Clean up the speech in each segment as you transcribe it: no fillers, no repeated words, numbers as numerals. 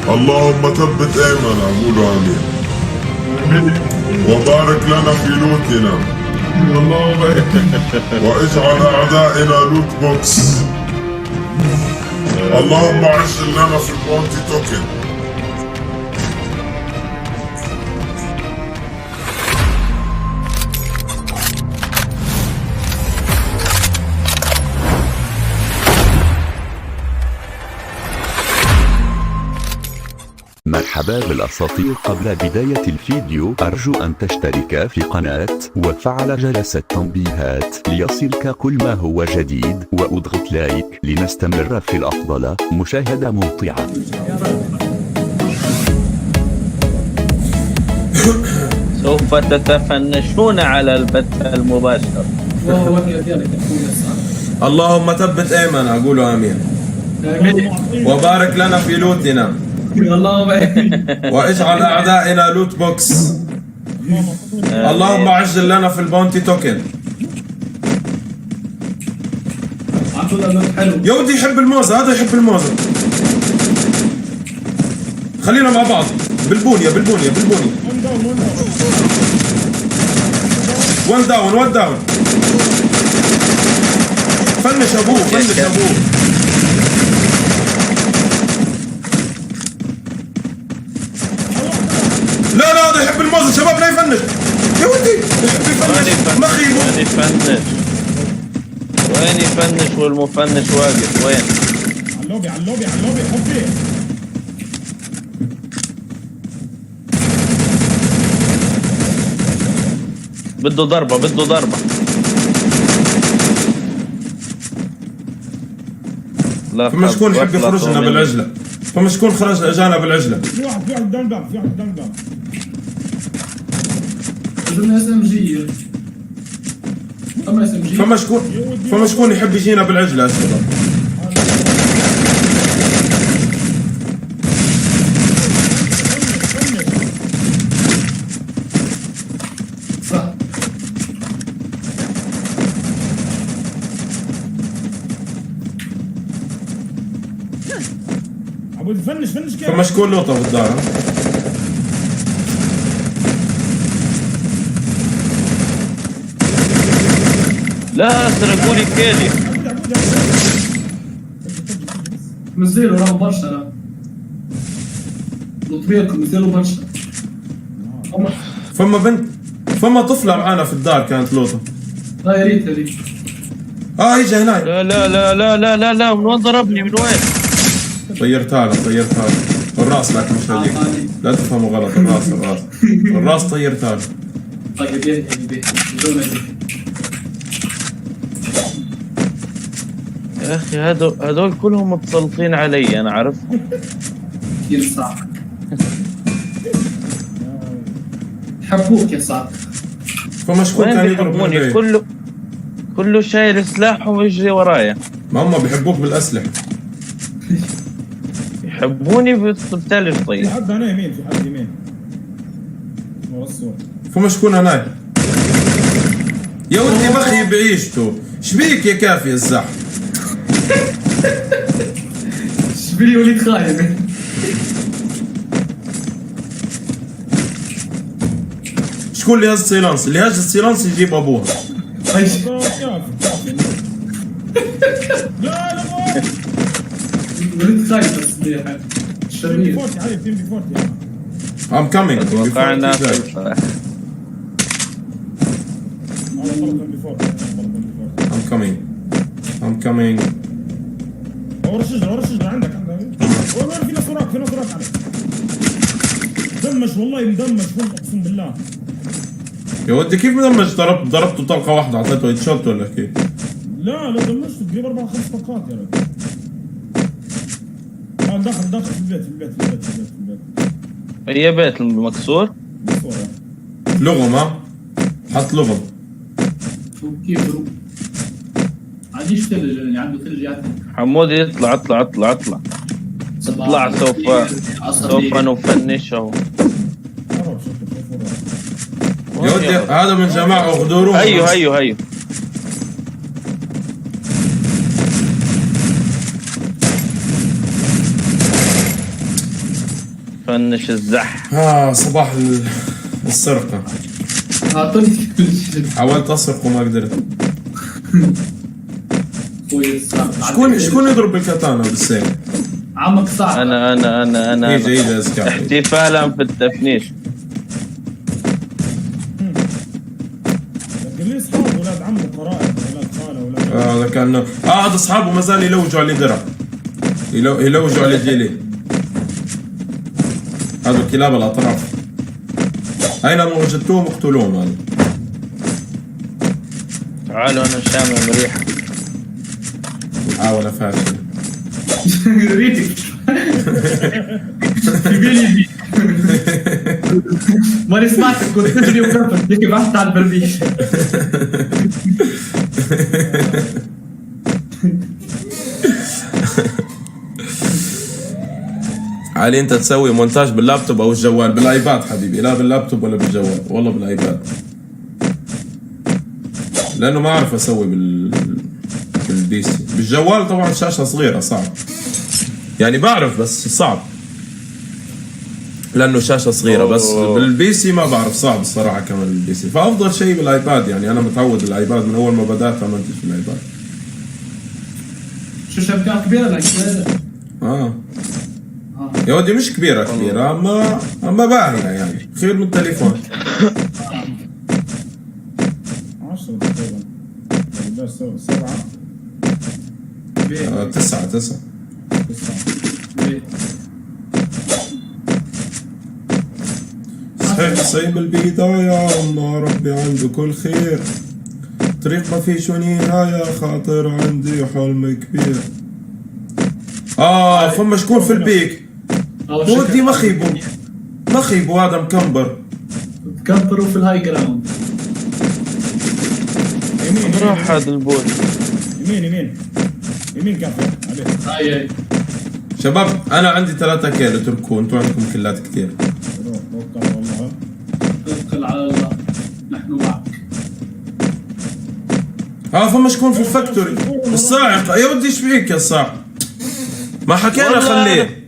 اللهم ثبت ايمن، قولوا امين. وبارك لنا في لوتنا، واجعل اعدائنا لوت بوكس. اللهم عجل لنا في البونتي توكن. مرحبا بالأساطير. قبل بداية الفيديو أرجو أن تشترك في قناة وفعل جرس التنبيهات ليصلك كل ما هو جديد، واضغط لايك لنستمر في الأفضل. مشاهدة ممتعة. سوف تتفنشون على البث المباشر. اللهم ثبت ايمن، اقولوا امين. وبارك لنا في لوتنا، واجعل اعدائنا لوت بوكس. اللهم عجل لنا في البونتي توكن. يا ودي يحب الموزة، هذا يحب الموزة. خلينا مع بعض. بالبونية بالبونية بالبونية. وان داون وان داون. فنش ابوه فنش ابوه. لا لا هذا يحب الموز شباب، لا يفنش يا ودي. يحب يفنش مخيبه. وين يفنش؟ وين يفنش والمفنش واقف وين؟ على اللوبي على اللوبي على اللوبي حبي. بده ضربة بده ضربة. لا فما شكون يحب يخرجنا بالعجلة؟ فما شكون خرج اجانا بالعجلة؟ في واحد قدام الباب، في واحد قدام الباب. قدرنا اس ام جي. فما شكون يحب يجينا بالعجلة يا شباب؟ صح. ابو فنش فنش كيف؟ فما شكون لوطة بالدار؟ لا سرقوا لي كيلي. نزلوا راهو برشا راه. لطبيعكم نزلوا برشا. فما بنت، فما طفلة معانا في الدار كانت لوطة. لا يا ريت هذيك. اجى هناك. لا لا لا لا لا لا لا، من وين ضربني؟ من وين؟ طيرتها له طيرتها له. الراس لكن مش هذيك. لا تفهموا غلط. الراس الراس طيرتها له. طيب يا يا اخي هذول كلهم متسلطين علي، انا عارفهم. كثير صعب. حبوك يا صاحبي. فما شكون وين كان يضرب بيحبوني؟ بالبيت؟ كله شايل سلاح ويجري ورايا. ما هم بيحبوك بالاسلحة. يحبوني بالتالي في طيب. حد هنا يمين، في حد يمين. ورا السور. فما شكون هناك؟ يا ولدي بخي بعيشته، شبيك يا كافي الزح؟ شبيلي وليد خايب. شكون اللي هز السيلانس؟ اللي هز السيلانس يجيب ابوها. كافي. لا لا وليد خايب بس شرير. فورتي علي تيم بي فورتي. I'm coming. وقعنا Before في I'm coming. I'm coming. ورا الشجرة عندك وين في ناس وراك عليك. دمش والله مدمش فوق اقسم بالله. يا ودي كيف مدمج؟ ضربته طلقة واحدة، اعطيته هيد شوت ولا كيف؟ لا دمشته تجيب 4-5 طلقات يا رجل. دخل في البيت. اي بيت المكسور. لغم ها؟ حط لغم. كيف عنديش ثلج يعني، عنده ثلج يعني. حمود يطلع اطلع سوف نفنشه. يا ودي هذا من جماعة غدوروه. ايوه فنش الزح. صباح السرقة. اعطوني كل شيء. حاولت اسرق وما قدرت. كويس. شكون يضرب بالكاتانا بالسيف؟ عمك صعب. انا اجي ازكى. احتفالا في التفنيش. لكن ليه اصحاب ولاد عمه قرائب ولاد خاله ولاد هذا كان هذا اصحابه ما زال يلوجوا عليه درع. يلوجوا عليه جيلي. هذا كلاب الاطراف. اينما وجدتوهم اقتلوهم. هذا تعالوا انا شامم ريحه. محاولة فاشلة. ريتك. في بالي ما سمعتك كنت تجري وكفت ليك بحثت على البربيش. علي انت تسوي مونتاج باللابتوب او الجوال؟ بالايباد حبيبي، لا باللابتوب ولا بالجوال، والله بالايباد. لانه ما اعرف اسوي بالبي سي. بالجوال طبعا شاشة صغيرة صعب. يعني بعرف بس صعب. لانه شاشة صغيرة. بس بالبي سي ما بعرف، صعب الصراحة كمان بالبي سي. فافضل شيء بالايباد. يعني انا متعود الايباد من اول ما بدأت امنتج بالايباد. شو شبكة كبيرة لك؟ يا ودي مش كبيرة اما باهية يعني، خير من التليفون. 10 تقريبا. 7 9 صحيح بالبداية أما ربي عنده كل خير، طريق ما فيش نهاية، خاطر عندي حلم كبير. فما شكون في البيك؟ ودي ما خيبوا هذا مكمبر. تكبروا في الهاي جراوند. راح هذا البوت. يمين كافي عليه. هاي شباب أنا عندي 3 كيلو تركوا، أنتوا عندكم كيلات كتير. توكل والله. توكل على الله، نحن معك. فما شكون في الفاكتوري؟ الصاعقة. يا ودي ايش فيك يا صاعق؟ ما حكينا خليه.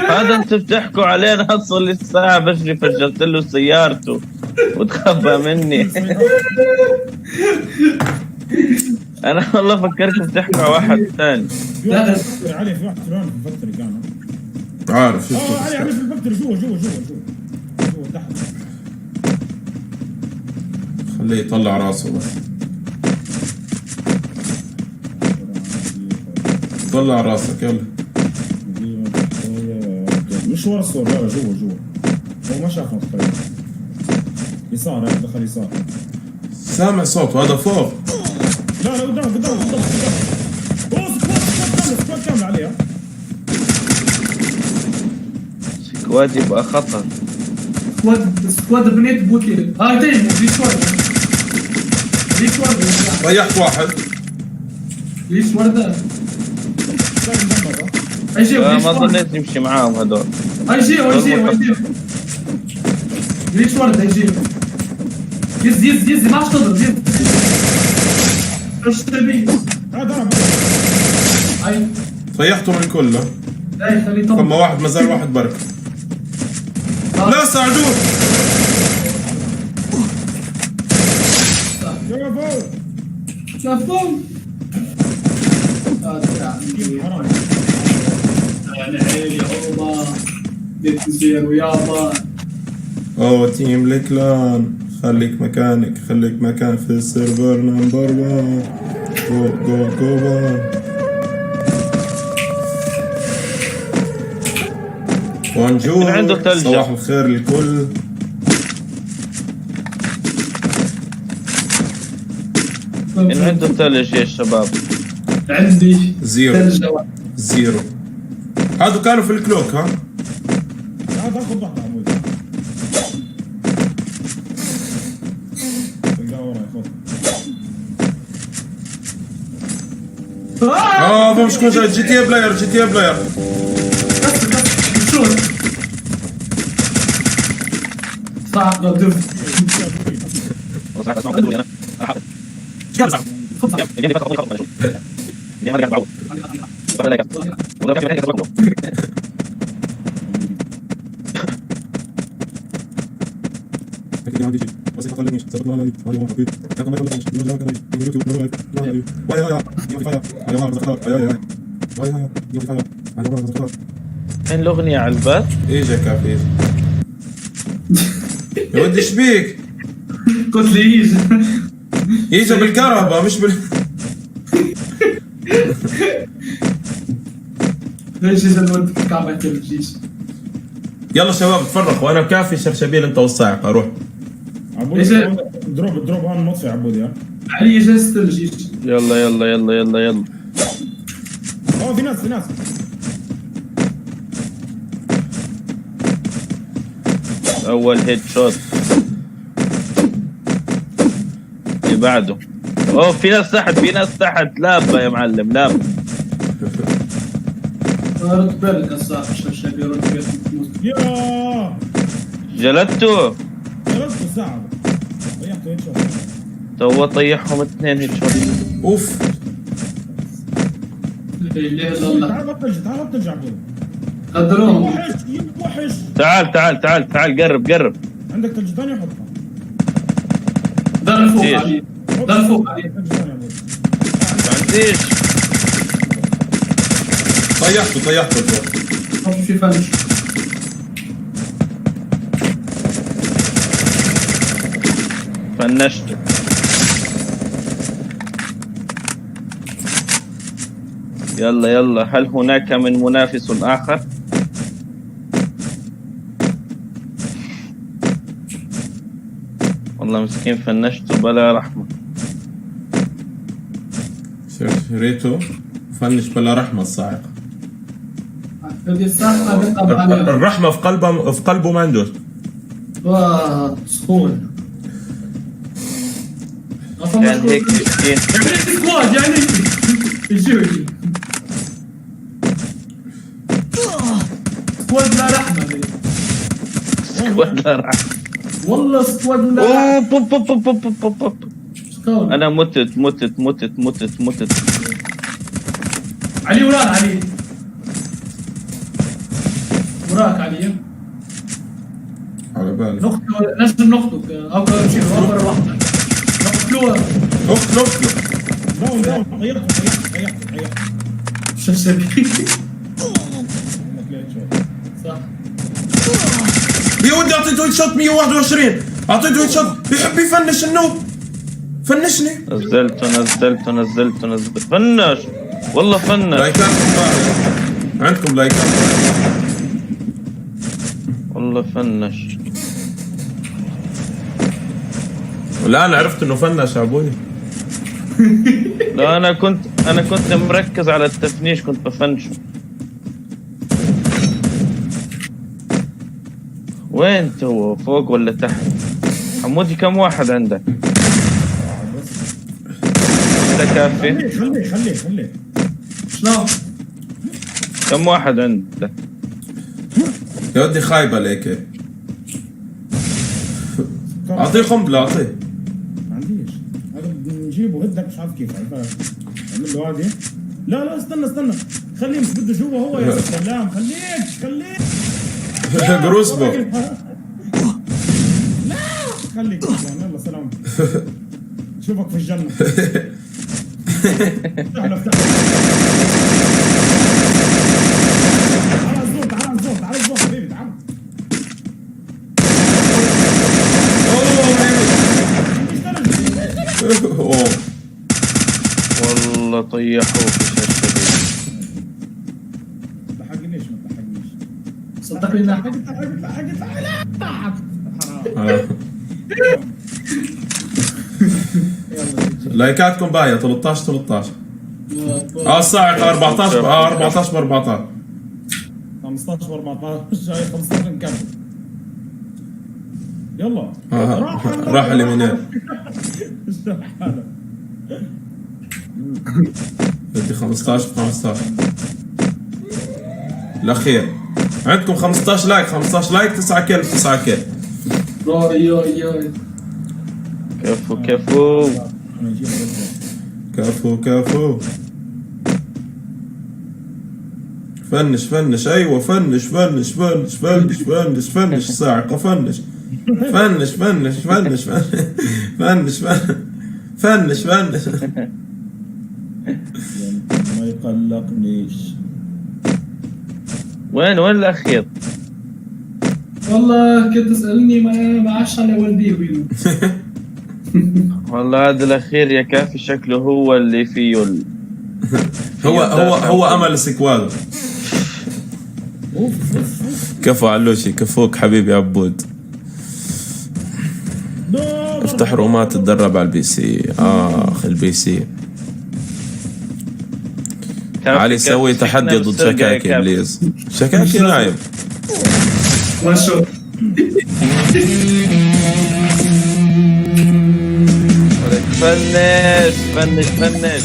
هذا انتوا بتحكوا علينا اصل الساعة بجري فجرت له سيارته وتخبى مني. انا والله فكرت بتحكوا على واحد ثاني. لا علي في واحد فرعون في الفاكتوري كان. عارف شفته. علي في الفاكتوري جوا تحت. خليه يطلع راسه بس. طلع راسك يلا. مش ورا الصور، لا جوا هو ما شافنا تقريبا. يسار دخل يسار. سامع صوته هذا فوق. لا قدام سكواد كامل عليها. سكواد يبقى خطر. سكواد بنيت بوكي. هاي تيم دي سكواد ريحت واحد. ليش وردة؟ ايجي ما ظنيت يمشي معاهم هذول. ايجي ليش وردة ايجي يز ما عادش تضرب يز ايش تبي؟ اي ريحتهم الكل. اي خليه يطلع. فما واحد مازال واحد برك. لا ساعدوه. شافوه. يعني عيني عوضة بتزير ويابا. تيم الكلان خليك مكانك، خليك مكان في السيرفر نمبر 1. جو بونجور. صباح الخير للكل. إن عنده ثلج يا شباب. عندي 0. هادو كانوا في الكلوك. ها لا تاخذ واحدة عمود. تلقاه ورا ياخذ. مش كون جاي جي تي بلاير. شو صعب دف. فين الاغنية على الباب؟ اجا كافي يا ودي ايش بيك؟ قلت لي يجي اجا بالكهرباء مش ليش اجى الولد كعبة الجيش؟ يلا شباب تفرقوا، انا بكافي شرشبيل انت والصاعقه روح. عبود دروب هون مطفي عبود يا علي جهزت الجيش. يلا يلا يلا يلا يلا. في ناس اول هيد شوت. اللي بعده. اوه في ناس تحت لابة يا معلم لابة. رد بالك الصاحب الشباب رد بالك. يا جلدته. جربت الساعة ضيعت هيد شوت. تو طيحهم 2 هيد شوت. اوف لا اله الا الله. تعال بطلج عبود. قدروهم. وحش تعال قرب. عندك ثلج ثاني حطها. ضل فوق علي. ضل فوق علي. ثلج ثاني عبود. ما عنديش. طيحته ما في فنش. فنشته. يلا هل هناك من منافس آخر؟ والله مسكين فنشته بلا رحمة. ريتو فنش بلا رحمه الصاعقه. هذه الساعة بقى عليها. الرحمه في قلبه ما عندوش. سخون. كان هيك مسكين. يعني سكواد يعني يجي سكواد لا رحمة دي. ولا رحمة. والله سكواد لا أوه، بوب. سكواد. أنا متت. علي وراك علي. وراك علي. على بالي نجم نقطك او شيء اخر واحد نقتلوه. داون غيرت شبشبي. صح. يا ودي اعطيته هيد شوت 121 اعطيته هيد شوت بيحب يفنش النوب. فنشني. نزلته فنش. والله فنش. لايكاتكم بقى. عندكم لايكات. والله فنش. والآن عرفت انه فنش عبودي. لا انا كنت مركز على التفنيش، كنت بفنشه. وين هو فوق ولا تحت؟ حمودي كم واحد عندك؟ انت كافي؟ خليه شلون؟ كم واحد عندك؟ يا ودي خايبه ليك. اعطيه قنبله اعطيه. ما عنديش هذا نجيبه هدك مش عارف كيف عارف اعمل له هذه. لا استنى خليه مش بده جوا هو يا سلام. خليك جروسبو. لا خليك يلا سلام. شوفك في الجنة. افتح تعال الزون حبيبي تعال. اوه والله طيحوه في شاشة. ما تضحكنيش صدقني لا. لايكاتكم باية 13 الصاعقة 14 ب 14 15 ب 14 جاي 15 نكمل. يلا راح اليمينين. بدي 15 ب 15 الاخير. عندكم 15 لايك 9 كيل 9 كيل. يوي كفو. فنش ايوه فنش الصاعقة فنش. فنش فنش فنش فنش فنش فنش. ما يقلقنيش. وين الاخير؟ والله كنت تسألني ما عادش على والديه وينه. والله هذا الاخير يا كافي شكله هو اللي فيه هو امل سكوال. كفو علوشي، كفوك حبيبي عبود. افتح رومات تتدرب على البي سي. اخ البي سي. علي سوي تحدي ضد شكاكي بليز. شكاكي نايم. ما شاء فنش فنش فنش.